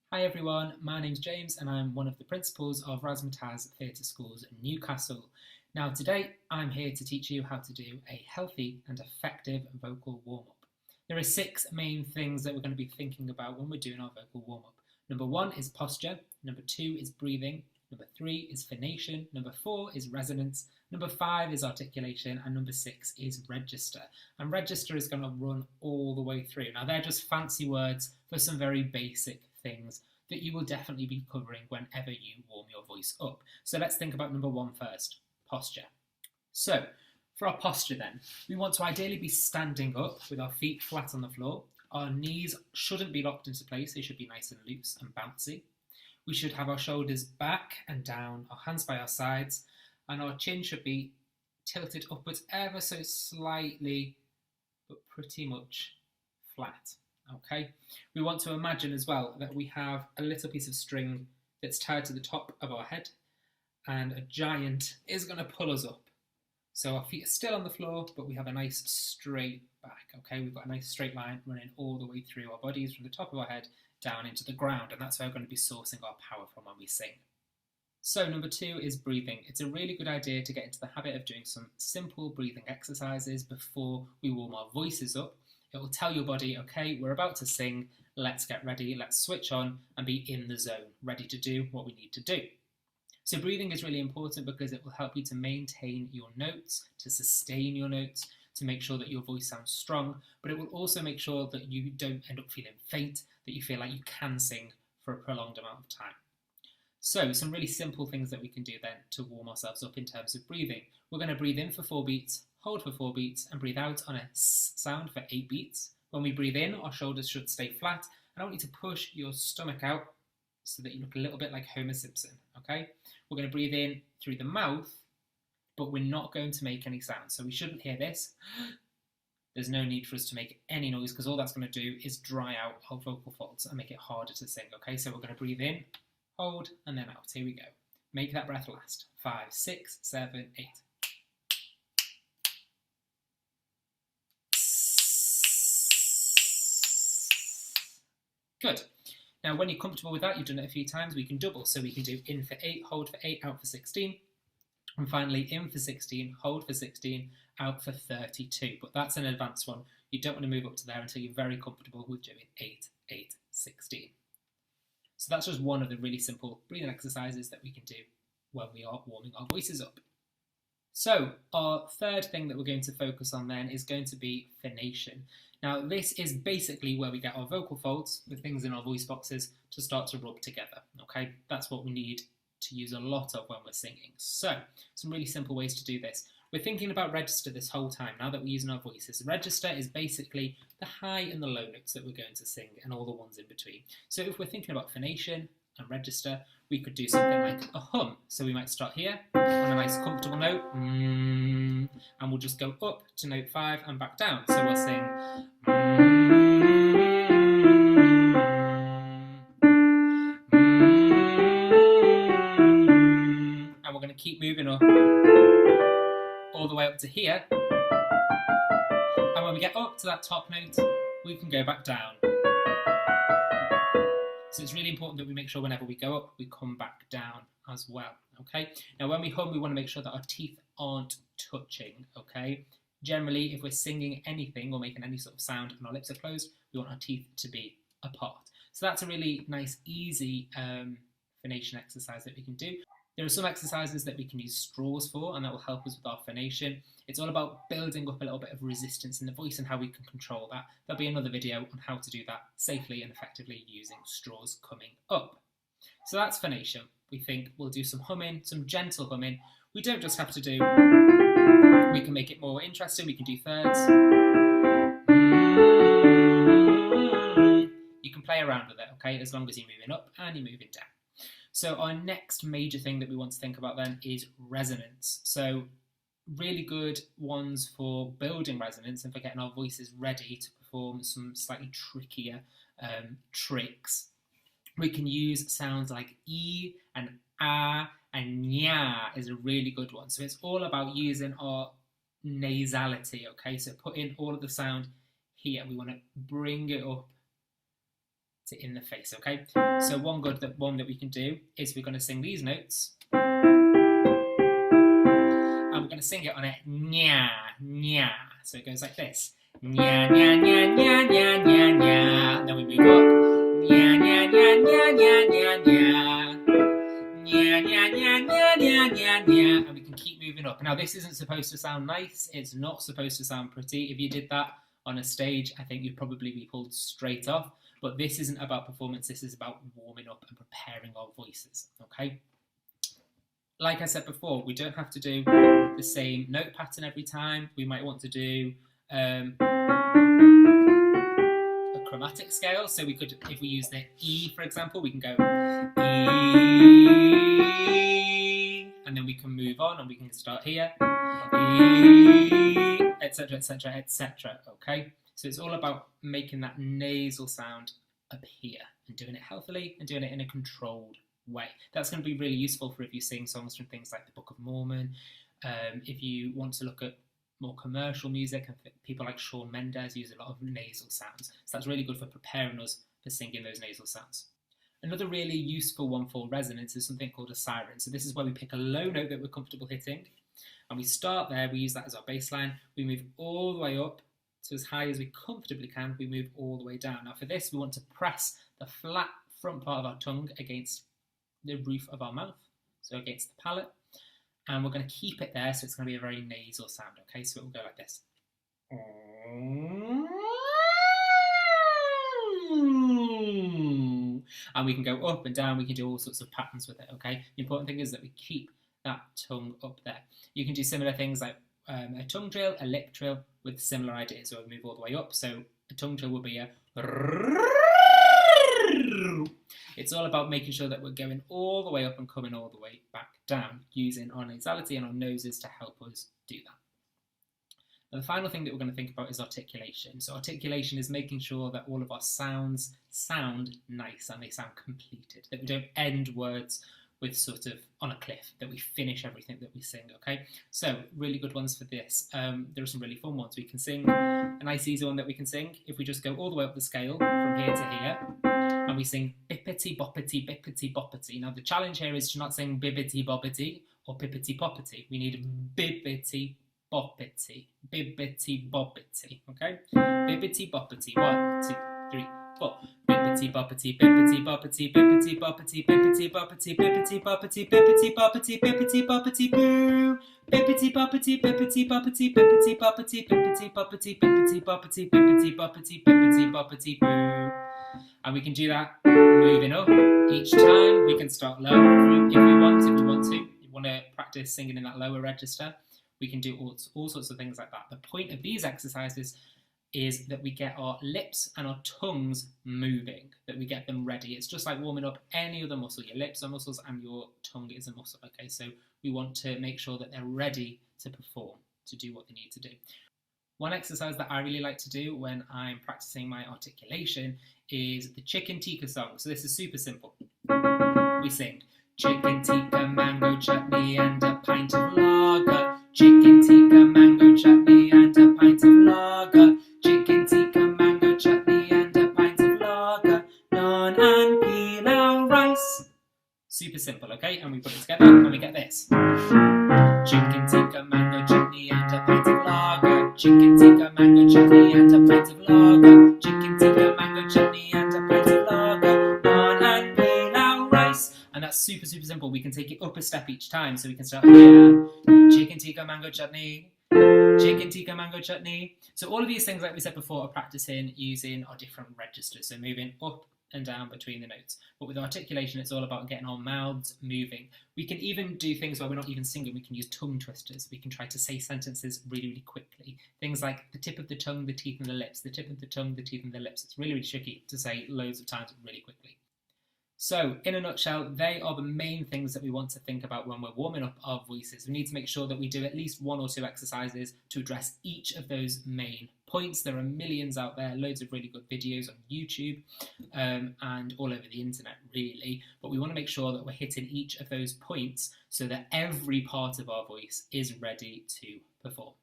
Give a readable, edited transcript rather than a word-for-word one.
Hi everyone, my name's James and I'm one of the principals of Razzamataz Theatre Schools in Newcastle. Now today I'm here to teach you how to do a healthy and effective vocal warm-up. There are 6 main things that we're going to be thinking about when we're doing our vocal warm-up. Number 1 is posture, number 2 is breathing, number 3 is phonation, number 4 is resonance, number 5 is articulation, and number 6 is register. And register is going to run all the way through. Now they're just fancy words for some very basic things that you will definitely be covering whenever you warm your voice up. So let's think about number 1 first, posture. So for our posture then, we want to ideally be standing up with our feet flat on the floor. Our knees shouldn't be locked into place, they should be nice and loose and bouncy. We should have our shoulders back and down, our hands by our sides, and our chin should be tilted upwards ever so slightly, but pretty much flat. Okay, we want to imagine as well that we have a little piece of string that's tied to the top of our head and a giant is going to pull us up. So our feet are still on the floor, but we have a nice straight back. Okay, we've got a nice straight line running all the way through our bodies from the top of our head down into the ground, and that's where we're going to be sourcing our power from when we sing. So number 2 is breathing. It's a really good idea to get into the habit of doing some simple breathing exercises before we warm our voices up. It will tell your body, okay, we're about to sing, let's get ready, let's switch on and be in the zone, ready to do what we need to do. So breathing is really important because it will help you to maintain your notes, to sustain your notes, to make sure that your voice sounds strong, but it will also make sure that you don't end up feeling faint, that you feel like you can sing for a prolonged amount of time. So some really simple things that we can do then to warm ourselves up in terms of breathing. We're going to breathe in for 4 beats, hold for 4 beats, and breathe out on a S sound for 8 beats. When we breathe in, our shoulders should stay flat, and I want you to push your stomach out so that you look a little bit like Homer Simpson, okay? We're going to breathe in through the mouth, but we're not going to make any sound, so we shouldn't hear this. There's no need for us to make any noise because all that's going to do is dry out our vocal folds and make it harder to sing, okay? So we're going to breathe in, hold, and then out. Here we go. Make that breath last. 5, 6, 7, 8. Good. Now, when you're comfortable with that, you've done it a few times, we can double. So we can do in for 8, hold for 8, out for 16. And finally, in for 16, hold for 16, out for 32. But that's an advanced one. You don't want to move up to there until you're very comfortable with doing 8, 8, 16. So that's just one of the really simple breathing exercises that we can do when we are warming our voices up. So our third thing that we're going to focus on then is going to be phonation. Now this is basically where we get our vocal folds, the things in our voice boxes, to start to rub together, okay? That's what we need to use a lot of when we're singing. So some really simple ways to do this. We're thinking about register this whole time, now that we're using our voices. Register is basically the high and the low notes that we're going to sing and all the ones in between. So if we're thinking about phonation and register, we could do something like a hum. So we might start here on a nice comfortable note, and we'll just go up to note 5 and back down. So we'll sing, and we're going to keep moving up all the way up to here. And when we get up to that top note, we can go back down. So it's really important that we make sure whenever we go up, we come back down as well, okay? Now when we hum, we want to make sure that our teeth aren't touching, okay? Generally, if we're singing anything or making any sort of sound and our lips are closed, we want our teeth to be apart. So that's a really nice, easy phonation exercise that we can do. There are some exercises that we can use straws for, and that will help us with our phonation. It's all about building up a little bit of resistance in the voice and how we can control that. There'll be another video on how to do that safely and effectively using straws coming up. So that's phonation. We think we'll do some humming, some gentle humming. We don't just have to do, we can make it more interesting, we can do thirds. You can play around with it, okay, as long as you're moving up and you're moving down. So our next major thing that we want to think about then is resonance. So really good ones for building resonance and for getting our voices ready to perform some slightly trickier tricks. We can use sounds like E and A, and nya is a really good one. So it's all about using our nasality, okay? So put in all of the sound here. We want to bring it up to in the face, okay? So one that we can do is we're going to sing these notes, and we're going to sing it on a nya, nya. So it goes like this. Nya, nya, nya, nya, nya, nya, nya. Then we move up. Nya, nya, nya, nya, nya, nya, nya. Nya, nya, nya, nya, nya, nya, nya. And we can keep moving up. Now this isn't supposed to sound nice. It's not supposed to sound pretty. If you did that on a stage, I think you'd probably be pulled straight off. But this isn't about performance. This is about warming up and preparing our voices, okay? Like I said before, we don't have to do the same note pattern every time. We might want to do a chromatic scale. So we could, if we use the E, for example, we can go E, and then we can move on and we can start here, E, etc., etc., etc., okay? So it's all about making that nasal sound up here and doing it healthily and doing it in a controlled way. That's going to be really useful for if you sing songs from things like the Book of Mormon. If you want to look at more commercial music, people like Shawn Mendes use a lot of nasal sounds. So that's really good for preparing us for singing those nasal sounds. Another really useful one for resonance is something called a siren. So this is where we pick a low note that we're comfortable hitting, and we start there, we use that as our bass line, we move all the way up, so as high as we comfortably can, we move all the way down. Now for this, we want to press the flat front part of our tongue against the roof of our mouth, so against the palate, and we're going to keep it there, so it's going to be a very nasal sound, okay? So it will go like this. And we can go up and down, we can do all sorts of patterns with it, okay? The important thing is that we keep that tongue up there. You can do similar things like a tongue drill, a lip drill, with similar ideas where we move all the way up. So a tongue drill will be a... It's all about making sure that we're going all the way up and coming all the way back down, using our nasality and our noses to help us do that. And the final thing that we're going to think about is articulation. So articulation is making sure that all of our sounds sound nice and they sound completed, that we don't end words with sort of on a cliff, that we finish everything that we sing, okay? So really good ones for this. There are some really fun ones. We can sing, a nice easy one that we can sing, if we just go all the way up the scale from here to here, and we sing bippity boppity bippity boppity. Now the challenge here is to not sing bibbity boppity or pippity poppity. We need bibbity boppity, bibbity boppity, okay? Bibbity boppity, 1, 2, 3, 4. Bippity boppity, bippity boppity, bippity boppity, bippity boppity, bippity boppity, bippity boppity, bippity boppity boo. Bippity boppity, bippity boppity, bippity boppity, bippity boppity, bippity boppity, bippity boppity, bippity boppity boo. And we can do that moving up each time. We can start lower if we want to. If you want to practice singing in that lower register, we can do all sorts of things like that. The point of these exercises is that we get our lips and our tongues moving, that we get them ready. It's just like warming up any other muscle. Your lips are muscles and your tongue is a muscle, okay? So we want to make sure that they're ready to perform, to do what they need to do. One exercise that I really like to do when I'm practicing my articulation is the chicken tikka song. So this is super simple. We sing chicken tikka, mango chutney and a pint of lager. Chicken tikka, mango chutney and a pint of lager. Chicken tikka, mango chutney and a pint of lager. Naan and pilau rice. Super simple, okay? And we put it together and we get this. Chicken tikka, mango chutney and a pint of lager. Chicken tikka, mango chutney and a pint of lager. Chicken tikka, mango chutney and a pint of lager. Naan and pilau rice. And that's super, super simple. We can take it up a step each time. So we can start here. Chicken tikka, mango chutney. Chicken tikka, mango chutney. So all of these things, like we said before, are practicing using our different registers. So moving up and down between the notes. But with articulation, it's all about getting our mouths moving. We can even do things where we're not even singing. We can use tongue twisters. We can try to say sentences really, really quickly. Things like the tip of the tongue, the teeth and the lips. The tip of the tongue, the teeth and the lips. It's really, really tricky to say loads of times really quickly. So, in a nutshell, they are the main things that we want to think about when we're warming up our voices. We need to make sure that we do at least 1 or 2 exercises to address each of those main points. There are millions out there, loads of really good videos on YouTube and all over the internet, really. But we want to make sure that we're hitting each of those points so that every part of our voice is ready to perform.